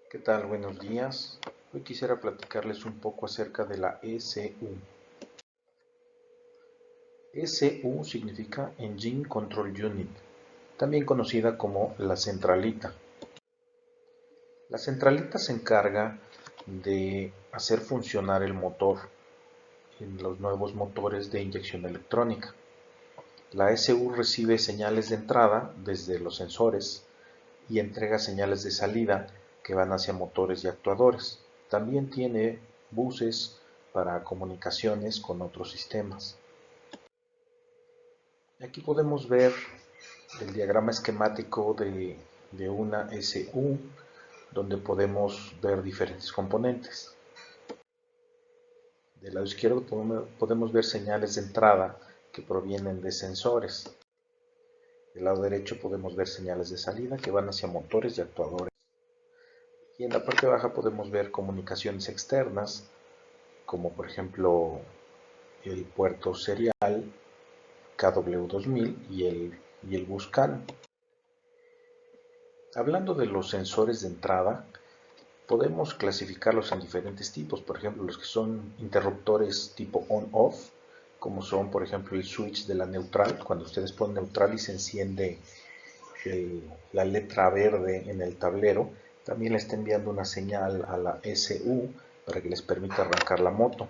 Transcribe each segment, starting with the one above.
¿Qué tal? Buenos días. Hoy quisiera platicarles un poco acerca de la ECU. ECU significa Engine Control Unit, también conocida como la centralita. La centralita se encarga de hacer funcionar el motor en los nuevos motores de inyección electrónica. La ECU recibe señales de entrada desde los sensores y entrega señales de salida que van hacia motores y actuadores. También tiene buses para comunicaciones con otros sistemas. Aquí podemos ver el diagrama esquemático de una SU, donde podemos ver diferentes componentes. Del lado izquierdo podemos ver señales de entrada que provienen de sensores. Del lado derecho podemos ver señales de salida que van hacia motores y actuadores. Y en la parte baja podemos ver comunicaciones externas, como por ejemplo el puerto serial KW2000 y el bus CAN. Hablando de los sensores de entrada, podemos clasificarlos en diferentes tipos. Por ejemplo, los que son interruptores tipo on-off, como son por ejemplo el switch de la neutral. Cuando ustedes ponen neutral y se enciende la letra verde en el tablero, también le está enviando una señal a la SU para que les permita arrancar la moto.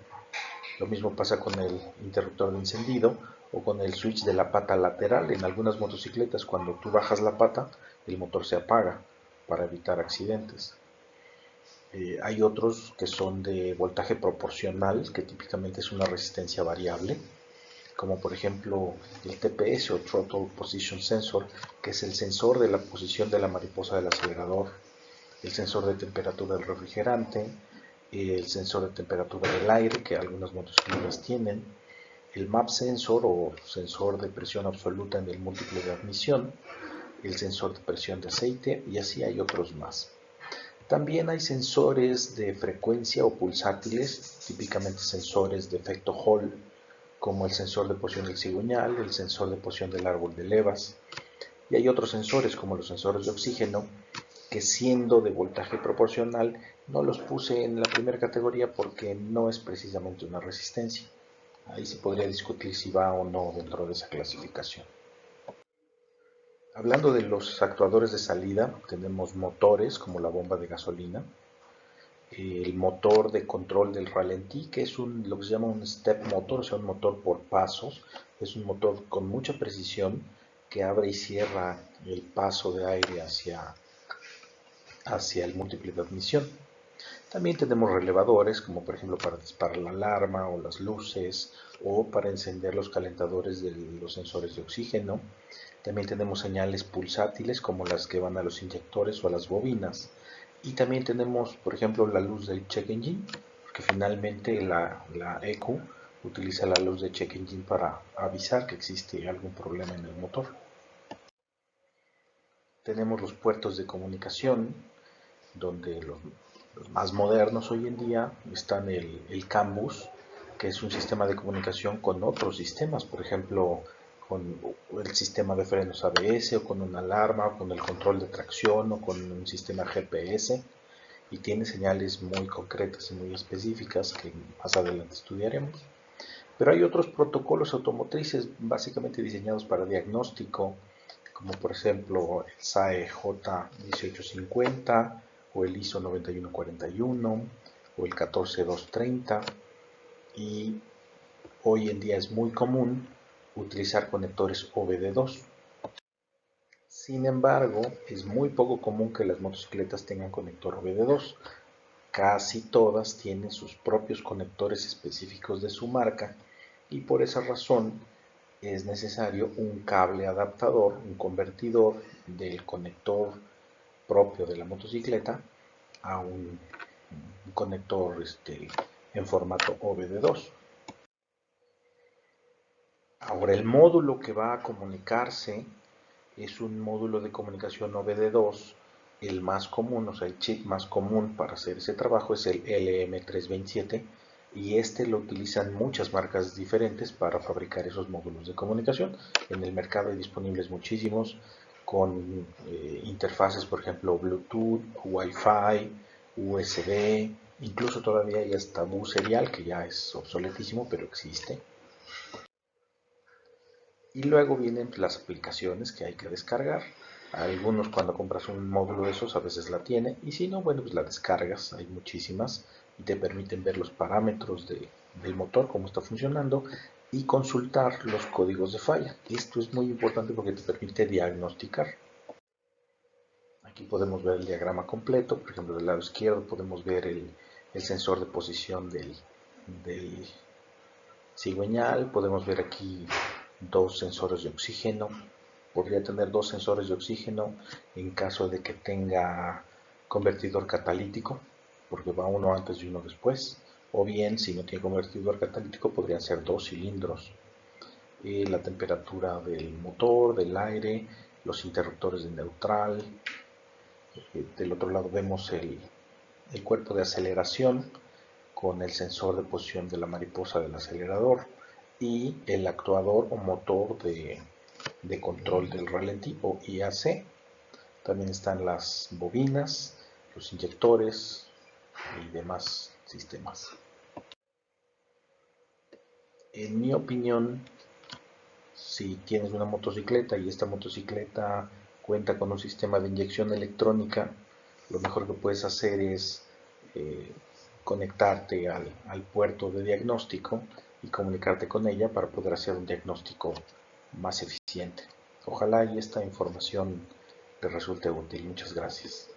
Lo mismo pasa con el interruptor de encendido o con el switch de la pata lateral. En algunas motocicletas, cuando tú bajas la pata, el motor se apaga para evitar accidentes. Hay otros que son de voltaje proporcional, que típicamente es una resistencia variable, como por ejemplo el TPS o Throttle Position Sensor, que es el sensor de la posición de la mariposa del acelerador, el sensor de temperatura del refrigerante, el sensor de temperatura del aire, que algunas motocicletas tienen, el MAP sensor o sensor de presión absoluta en el múltiple de admisión, el sensor de presión de aceite, y así hay otros más. También hay sensores de frecuencia o pulsátiles, típicamente sensores de efecto Hall, como el sensor de posición del cigüeñal, el sensor de posición del árbol de levas. Y hay otros sensores, como los sensores de oxígeno, que siendo de voltaje proporcional, no los puse en la primera categoría porque no es precisamente una resistencia. Ahí se podría discutir si va o no dentro de esa clasificación. Hablando de los actuadores de salida, tenemos motores como la bomba de gasolina, el motor de control del ralentí, que es lo que se llama un step motor, o sea, un motor por pasos. Es un motor con mucha precisión que abre y cierra el paso de aire hacia el múltiple de admisión. También tenemos relevadores, como por ejemplo para disparar la alarma o las luces, o para encender los calentadores de los sensores de oxígeno. También tenemos señales pulsátiles, como las que van a los inyectores o a las bobinas. Y también tenemos, por ejemplo, la luz del check engine, porque finalmente la ECU utiliza la luz de check engine para avisar que existe algún problema en el motor. Tenemos los puertos de comunicación, donde los más modernos hoy en día están el CAN bus, que es un sistema de comunicación con otros sistemas, por ejemplo, con el sistema de frenos ABS, o con una alarma, o con el control de tracción, o con un sistema GPS, y tiene señales muy concretas y muy específicas que más adelante estudiaremos. Pero hay otros protocolos automotrices básicamente diseñados para diagnóstico, como por ejemplo el SAE J1850 o el ISO 9141 o el 14230, y hoy en día es muy común utilizar conectores OBD2. Sin embargo, es muy poco común que las motocicletas tengan conector OBD2. Casi todas tienen sus propios conectores específicos de su marca, y por esa razón es necesario un cable adaptador, un convertidor del conector propio de la motocicleta a un conector en formato OBD2. Ahora, el módulo que va a comunicarse es un módulo de comunicación OBD2. El más común, o sea, el chip más común para hacer ese trabajo es el LM327, y este lo utilizan muchas marcas diferentes para fabricar esos módulos de comunicación. En el mercado hay disponibles muchísimos con interfaces, por ejemplo, Bluetooth, Wi-Fi USB, incluso todavía hay hasta bus serial, que ya es obsoletísimo, pero existe. Y luego vienen las aplicaciones que hay que descargar. Algunos cuando compras un módulo de esos a veces la tiene, y si no, bueno, pues la descargas, hay muchísimas, y te permiten ver los parámetros del motor, cómo está funcionando, y consultar los códigos de falla. Esto es muy importante porque te permite diagnosticar. Aquí podemos ver el diagrama completo, por ejemplo del lado izquierdo podemos ver el sensor de posición del cigüeñal, podemos ver aquí dos sensores de oxígeno, podría tener dos sensores de oxígeno en caso de que tenga convertidor catalítico, porque va uno antes y uno después, o bien si no tiene convertidor catalítico podrían ser dos cilindros. La temperatura del motor, del aire, los interruptores de neutral. Del otro lado vemos el cuerpo de aceleración con el sensor de posición de la mariposa del acelerador y el actuador o motor de control del ralentí o IAC. También están las bobinas, los inyectores y demás sistemas. En mi opinión, si tienes una motocicleta y esta motocicleta cuenta con un sistema de inyección electrónica, lo mejor que puedes hacer es eh, conectarte al puerto de diagnóstico y comunicarte con ella para poder hacer un diagnóstico más eficiente. Ojalá y esta información te resulte útil. Muchas gracias.